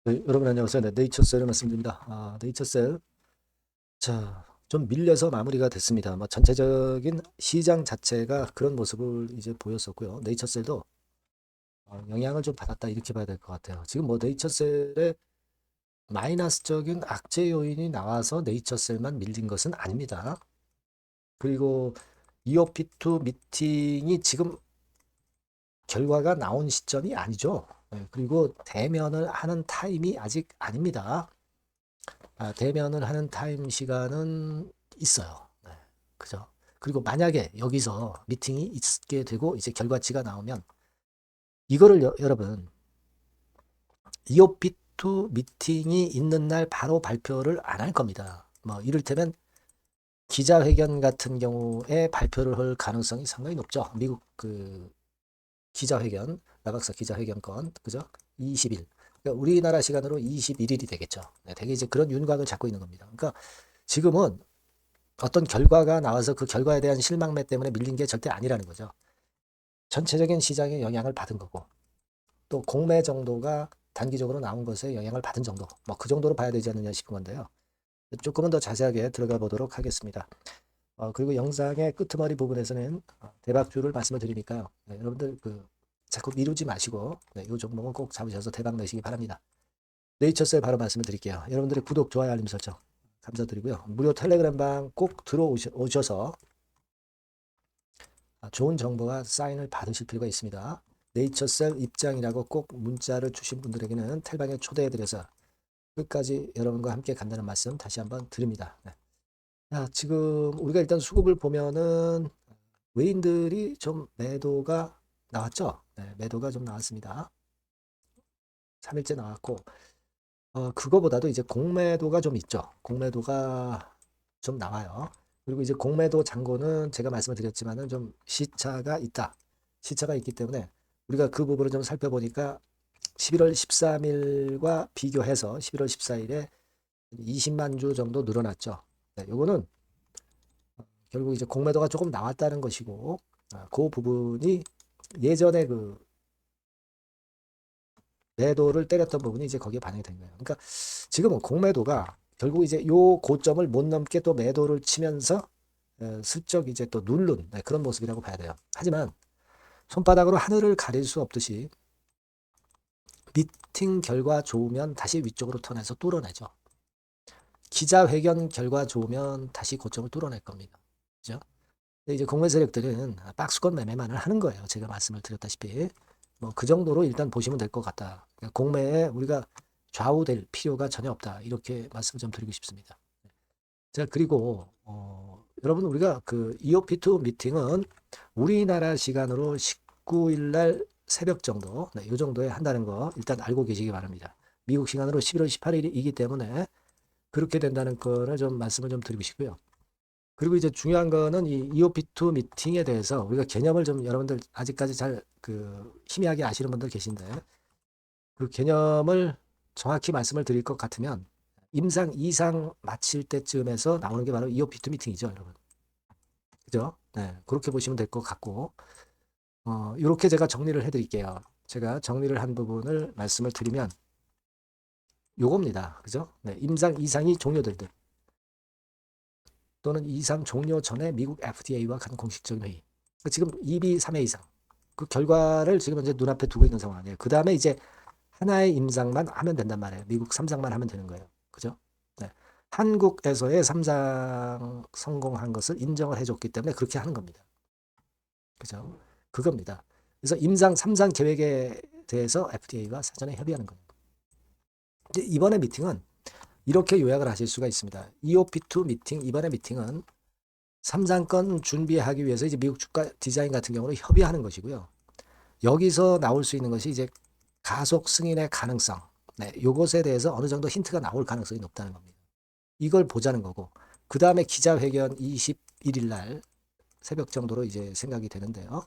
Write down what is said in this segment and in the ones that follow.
네, 여러분 안녕하세요. 네, 네이처셀의 말씀드립니다. 네이처셀. 자, 좀 밀려서 마무리가 됐습니다. 뭐 전체적인 시장 자체가 그런 모습을 이제 보였었고요. 네이처셀도 영향을 좀 받았다 이렇게 봐야 될 것 같아요. 지금 뭐 네이처셀의 마이너스적인 악재 요인이 나와서 네이처셀만 밀린 것은 아닙니다. 그리고 EOP2 미팅이 지금 결과가 나온 시점이 아니죠. 네, 그리고 대면을 하는 타임이 아직 아닙니다. 대면을 하는 타임 시간은 있어요. 네, 그죠? 그리고 만약에 여기서 미팅이 있게 되고 이제 결과치가 나오면 이거를 여러분 EOP2 미팅이 있는 날 바로 발표를 안 할 겁니다. 뭐 이를테면 기자회견 같은 경우에 발표를 할 가능성이 상당히 높죠. 미국 그 기자회견, 라박사 기자회견 건 그죠? 20일. 그러니까 우리나라 시간으로 21일이 되겠죠. 네, 되게 이제 그런 윤곽을 잡고 있는 겁니다. 그러니까 지금은 어떤 결과가 나와서 그 결과에 대한 실망매 때문에 밀린 게 절대 아니라는 거죠. 전체적인 시장에 영향을 받은 거고 또 공매 정도가 단기적으로 나온 것에 영향을 받은 정도 뭐 그 정도로 봐야 되지 않느냐 싶은 건데요. 조금은 더 자세하게 들어가 보도록 하겠습니다. 그리고 영상의 끄트머리 부분에서는 대박주를 말씀을 드리니까요. 네, 여러분들 자꾸 미루지 마시고 네, 이 종목은 꼭 잡으셔서 대박 내시기 바랍니다. 네이처셀 바로 말씀을 드릴게요. 여러분들의 구독, 좋아요, 알림 설정 감사드리고요. 무료 텔레그램방 꼭 들어오셔서 좋은 정보와 사인을 받으실 필요가 있습니다. 네이처셀 입장이라고 꼭 문자를 주신 분들에게는 텔방에 초대해드려서 끝까지 여러분과 함께 간다는 말씀 다시 한번 드립니다. 네. 지금 우리가 일단 수급을 보면은 외인들이 좀 매도가 나왔죠. 네, 매도가 좀 나왔습니다. 3일째 나왔고 그거보다도 이제 공매도가 좀 있죠. 공매도가 좀 나와요. 그리고 이제 공매도 잔고는 제가 말씀을 드렸지만은 좀 시차가 있다. 시차가 있기 때문에 우리가 그 부분을 좀 살펴보니까 11월 13일과 비교해서 11월 14일에 20만 주 정도 늘어났죠. 네, 요거는 결국 이제 공매도가 조금 나왔다는 것이고, 그 부분이 예전에 그 매도를 때렸던 부분이 이제 거기에 반영이 된 거예요. 그러니까 지금은 공매도가 결국 이제 요 고점을 못 넘게 또 매도를 치면서 슬쩍 이제 또 누른 네, 그런 모습이라고 봐야 돼요. 하지만 손바닥으로 하늘을 가릴 수 없듯이 미팅 결과 좋으면 다시 위쪽으로 턴해서 뚫어내죠. 기자회견 결과 좋으면 다시 고점을 뚫어낼 겁니다. 그죠? 근데 이제 공매 세력들은 박스권 매매만을 하는 거예요. 제가 말씀을 드렸다시피. 뭐 그 정도로 일단 보시면 될 것 같다. 그러니까 공매에 우리가 좌우될 필요가 전혀 없다. 이렇게 말씀을 좀 드리고 싶습니다. 자, 그리고 여러분 우리가 그 EOP2 미팅은 우리나라 시간으로 19일 날 새벽 정도, 네, 이 정도에 한다는 거 일단 알고 계시기 바랍니다. 미국 시간으로 11월 18일이기 때문에 그렇게 된다는 거를 좀 말씀을 좀 드리고 싶고요. 그리고 이제 중요한 거는 이 EOP2 미팅에 대해서 우리가 개념을 좀 여러분들 아직까지 잘 희미하게 아시는 분들 계신데 그 개념을 정확히 말씀을 드릴 것 같으면 임상 2상 마칠 때쯤에서 나오는 게 바로 EOP2 미팅이죠, 여러분. 그죠? 네, 그렇게 보시면 될 것 같고 이렇게 제가 정리를 해드릴게요. 제가 정리를 한 부분을 말씀을 드리면 요겁니다. 그죠? 네, 임상 2상이 종료될 때 또는 2상 종료 전에 미국 FDA와 간 공식적인 회의. 지금 2비 3회 이상. 그 결과를 지금 현재 눈앞에 두고 있는 상황이에요. 그 다음에 이제 하나의 임상만 하면 된단 말이에요. 미국 3상만 하면 되는 거예요. 그죠? 네. 한국에서의 3상 성공한 것을 인정을 해줬기 때문에 그렇게 하는 겁니다. 그죠? 그겁니다. 그래서 임상 3상 계획에 대해서 FDA가 사전에 협의하는 거예요. 이제 이번에 미팅은 이렇게 요약을 하실 수가 있습니다. EOP2 미팅, 이번에 미팅은 3상권 준비하기 위해서 이제 미국 주가 디자인 같은 경우는 협의하는 것이고요. 여기서 나올 수 있는 것이 이제 가속 승인의 가능성. 네, 요것에 대해서 어느 정도 힌트가 나올 가능성이 높다는 겁니다. 이걸 보자는 거고. 그 다음에 기자회견 21일 날 새벽 정도로 이제 생각이 되는데요.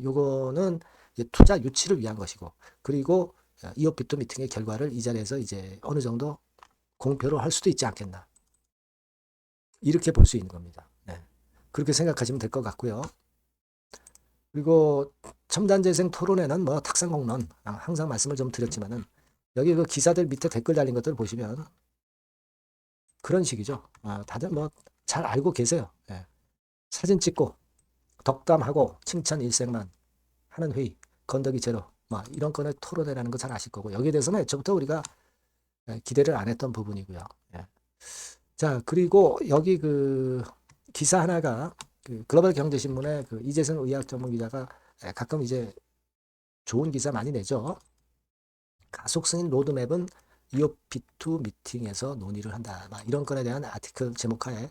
요거는 이제 투자 유치를 위한 것이고. 그리고 이어피토 미팅의 결과를 이 자리에서 이제 어느 정도 공표를 할 수도 있지 않겠나. 이렇게 볼 수 있는 겁니다. 네. 그렇게 생각하시면 될 것 같고요. 그리고 첨단재생 토론회는 뭐 탁상공론 항상 말씀을 좀 드렸지만은 여기 그 기사들 밑에 댓글 달린 것들을 보시면 그런 식이죠. 다들 뭐 잘 알고 계세요. 예. 사진 찍고 덕담하고 칭찬 일색만 하는 회의, 건더기 제로, 뭐 이런 건을 토론회라는 거 잘 아실 거고 여기에 대해서는 애초부터 우리가 기대를 안 했던 부분이고요. 예. 자, 그리고 여기 그 기사 하나가 그 글로벌 경제신문의 그 이재선 의학 전문 기자가 가끔 이제 좋은 기사 많이 내죠. 가속 승인 로드맵은 EOP2 미팅에서 논의를 한다. 막 이런 건에 대한 아티클 제목하에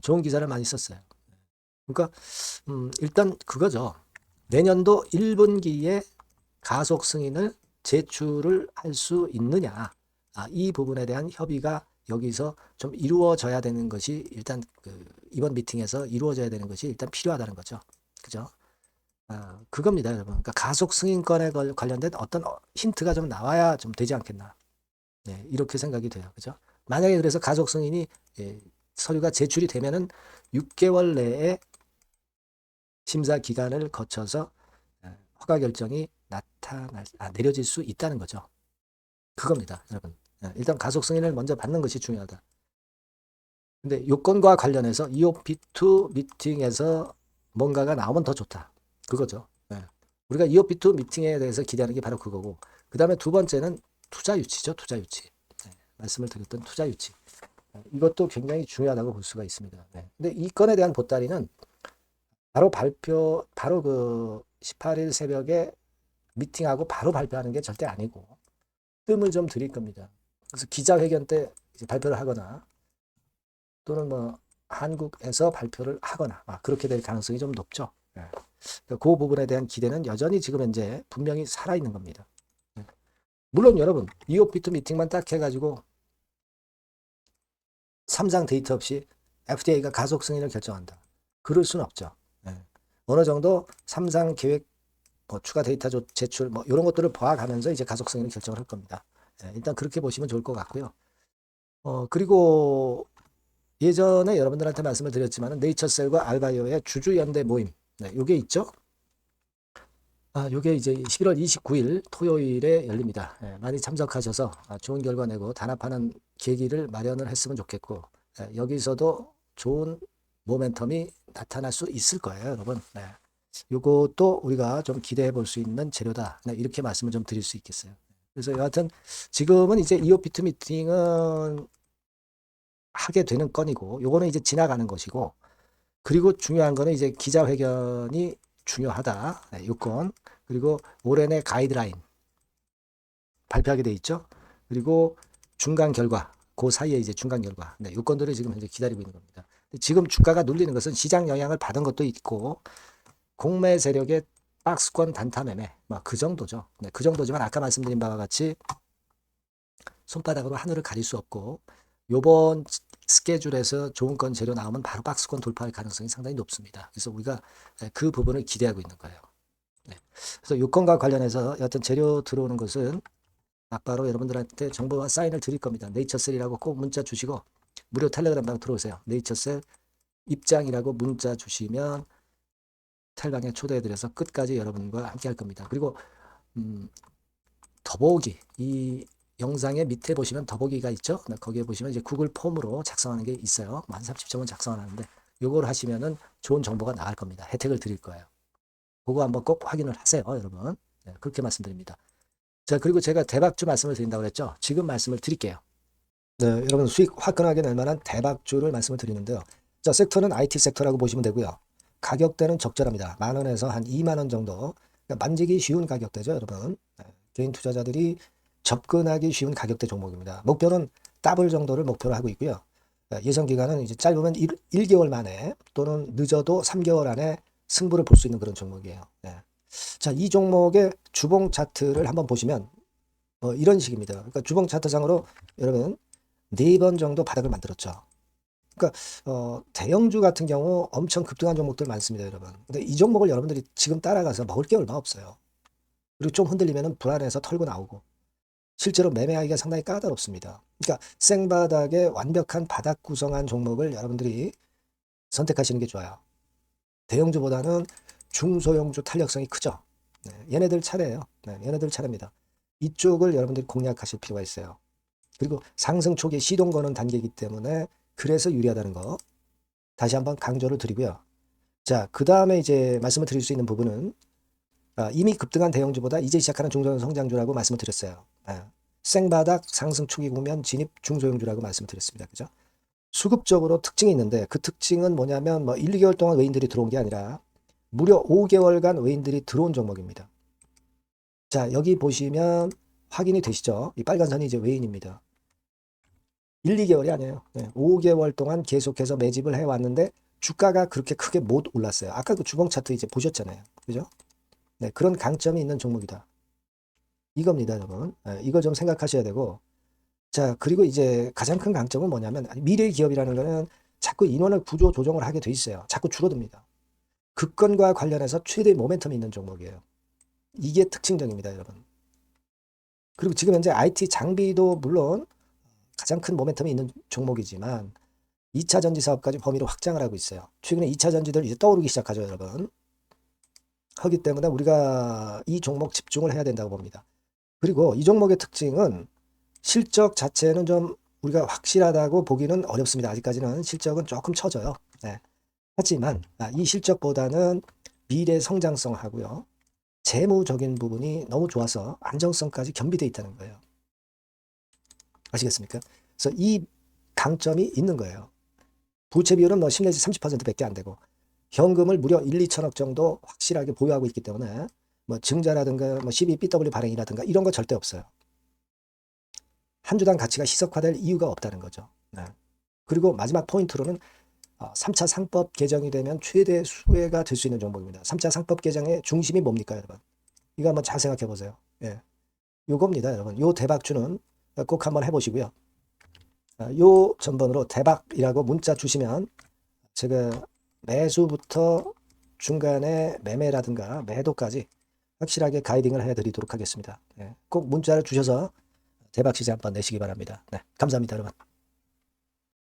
좋은 기사를 많이 썼어요. 그러니까 일단 그거죠. 내년도 1분기에 가속 승인을 제출을 할 수 있느냐. 이 부분에 대한 협의가 여기서 좀 이루어져야 되는 것이 일단 이번 미팅에서 이루어져야 되는 것이 일단 필요하다는 거죠. 그죠? 그겁니다, 여러분. 그러니까 가속 승인권에 관련된 어떤 힌트가 좀 나와야 좀 되지 않겠나. 네, 이렇게 생각이 돼요. 그죠? 만약에 그래서 가속 승인이 서류가 제출이 되면은 6개월 내에 심사 기간을 거쳐서 허가 결정이 내려질 수 있다는 거죠. 그겁니다, 여러분. 일단 가속 승인을 먼저 받는 것이 중요하다. 근데 요건과 관련해서 EOP2 미팅에서 뭔가가 나오면 더 좋다. 그거죠. 우리가 EOP2 미팅에 대해서 기대하는 게 바로 그거고, 그 다음에 두 번째는 투자 유치죠. 투자 유치. 말씀을 드렸던 투자 유치. 이것도 굉장히 중요하다고 볼 수가 있습니다. 근데 이 건에 대한 보따리는 바로 그 18일 새벽에 미팅하고 바로 발표하는 게 절대 아니고, 뜸을 좀 드릴 겁니다. 그래서 기자회견 때 이제 발표를 하거나, 또는 뭐, 한국에서 발표를 하거나, 그렇게 될 가능성이 좀 높죠. 그 부분에 대한 기대는 여전히 지금 현재 분명히 살아있는 겁니다. 물론 여러분, EOP2 미팅만 딱 해가지고, 3장 데이터 없이 FDA가 가속 승인을 결정한다. 그럴 수는 없죠. 어느 정도 3상 계획, 추가 데이터 제출, 이런 것들을 봐가면서 이제 가속 승인을 결정을 할 겁니다. 일단 그렇게 보시면 좋을 것 같고요. 그리고 예전에 여러분들한테 말씀을 드렸지만 네이처셀과 알바이오의 주주연대 모임, 요게 있죠. 요게 이제 11월 29일 토요일에 열립니다. 많이 참석하셔서 좋은 결과 내고 단합하는 계기를 마련을 했으면 좋겠고, 여기서도 좋은 모멘텀이 나타날 수 있을 거예요, 여러분. 요것도 우리가 좀 기대해 볼 수 있는 재료다. 이렇게 말씀을 좀 드릴 수 있겠어요. 그래서 여하튼 지금은 이제 EOP2 미팅은 하게 되는 건이고, 요거는 이제 지나가는 것이고, 그리고 중요한 거는 이제 기자회견이 중요하다. 요건. 그리고 올해 내 가이드라인 발표하게 돼 있죠. 그리고 중간 결과, 그 사이에 이제 중간 결과. 요건들을 지금 현재 기다리고 있는 겁니다. 지금 주가가 눌리는 것은 시장 영향을 받은 것도 있고, 공매 세력의 박스권 단타 매매, 그 정도죠. 그 정도지만 아까 말씀드린 바와 같이 손바닥으로 하늘을 가릴 수 없고, 요번 스케줄에서 좋은 건 재료 나오면 바로 박스권 돌파할 가능성이 상당히 높습니다. 그래서 우리가 그 부분을 기대하고 있는 거예요. 그래서 요건과 관련해서 여튼 재료 들어오는 것은 곧바로 여러분들한테 정보와 사인을 드릴 겁니다. 네이처셀이라고 꼭 문자 주시고 무료 텔레그램방 들어오세요. 네이처셀 입장이라고 문자 주시면 텔방에 초대해드려서 끝까지 여러분과 함께 할 겁니다. 그리고 더보기, 이 영상의 밑에 보시면 더보기가 있죠. 거기에 보시면 이제 구글 폼으로 작성하는 게 있어요. 한 30초면 작성하는데 요걸 하시면은 좋은 정보가 나갈 겁니다. 혜택을 드릴 거예요. 그거 한번 꼭 확인을 하세요, 여러분. 그렇게 말씀드립니다. 자, 그리고 제가 대박주 말씀을 드린다고 그랬죠. 지금 말씀을 드릴게요. 여러분 수익 화끈하게 낼 만한 대박주를 말씀을 드리는데요. 자, 섹터는 IT 섹터라고 보시면 되고요. 가격대는 적절합니다. 10,000원에서 한 20,000원 정도. 그러니까 만지기 쉬운 가격대죠, 여러분. 개인 투자자들이 접근하기 쉬운 가격대 종목입니다. 목표는 더블 정도를 목표로 하고 있고요. 예상 기간은 이제 짧으면 1개월 만에 또는 늦어도 3개월 안에 승부를 볼 수 있는 그런 종목이에요. 자, 이 종목의 주봉 차트를 한번 보시면 이런 식입니다. 그러니까 주봉 차트상으로 여러분 4번 정도 바닥을 만들었죠. 그러니까 대형주 같은 경우 엄청 급등한 종목들 많습니다, 여러분. 근데 이 종목을 여러분들이 지금 따라가서 먹을 게 얼마 없어요. 그리고 좀 흔들리면 불안해서 털고 나오고 실제로 매매하기가 상당히 까다롭습니다. 그러니까 생바닥에 완벽한 바닥 구성한 종목을 여러분들이 선택하시는 게 좋아요. 대형주보다는 중소형주 탄력성이 크죠. 얘네들 차례예요. 얘네들 차례입니다. 이쪽을 여러분들이 공략하실 필요가 있어요. 그리고 상승 초기에 시동 거는 단계이기 때문에 그래서 유리하다는 거 다시 한번 강조를 드리고요. 자, 그 다음에 이제 말씀을 드릴 수 있는 부분은 이미 급등한 대형주보다 이제 시작하는 중소형 성장주라고 말씀을 드렸어요. 생바닥 상승 초기 국면 진입 중소형주라고 말씀을 드렸습니다. 그죠? 수급적으로 특징이 있는데 그 특징은 뭐냐면 뭐 1, 2개월 동안 외인들이 들어온 게 아니라 무려 5개월간 외인들이 들어온 종목입니다. 자, 여기 보시면 확인이 되시죠? 이 빨간 선이 이제 외인입니다. 1, 2개월이 아니에요. 5개월 동안 계속해서 매집을 해왔는데 주가가 그렇게 크게 못 올랐어요. 아까 그 주봉 차트 이제 보셨잖아요. 그죠? 네, 그런 강점이 있는 종목이다. 이겁니다, 여러분. 이거 좀 생각하셔야 되고. 자, 그리고 이제 가장 큰 강점은 뭐냐면 미래 기업이라는 거는 자꾸 인원을 구조 조정을 하게 돼 있어요. 자꾸 줄어듭니다. 급권과 관련해서 최대 모멘텀이 있는 종목이에요. 이게 특징적입니다, 여러분. 그리고 지금 현재 IT 장비도 물론 가장 큰 모멘텀이 있는 종목이지만 2차 전지 사업까지 범위를 확장을 하고 있어요. 최근에 2차 전지들 이제 떠오르기 시작하죠, 여러분. 하기 때문에 우리가 이 종목 집중을 해야 된다고 봅니다. 그리고 이 종목의 특징은 실적 자체는 좀 우리가 확실하다고 보기는 어렵습니다. 아직까지는 실적은 조금 처져요. 네. 하지만 이 실적보다는 미래 성장성하고요. 재무적인 부분이 너무 좋아서 안정성까지 겸비되어 있다는 거예요. 아시겠습니까? 그래서 이 강점이 있는 거예요. 부채 비율은 뭐 10 내지 30%밖에 안 되고 현금을 무려 1, 2천억 정도 확실하게 보유하고 있기 때문에 뭐 증자라든가 뭐 12BW 발행이라든가 이런 거 절대 없어요. 한 주당 가치가 희석화될 이유가 없다는 거죠. 네. 그리고 마지막 포인트로는 3차 상법 개정이 되면 최대 수혜가 될 수 있는 종목입니다. 3차 상법 개정의 중심이 뭡니까, 여러분? 이거 한번 잘 생각해 보세요. 예. 요겁니다, 여러분. 요 대박주는 꼭 한번 해보시고요. 요 전번으로 대박이라고 문자 주시면 제가 매수부터 중간에 매매라든가 매도까지 확실하게 가이딩을 해드리도록 하겠습니다. 꼭 문자를 주셔서 대박 시세 한번 내시기 바랍니다. 네, 감사합니다, 여러분.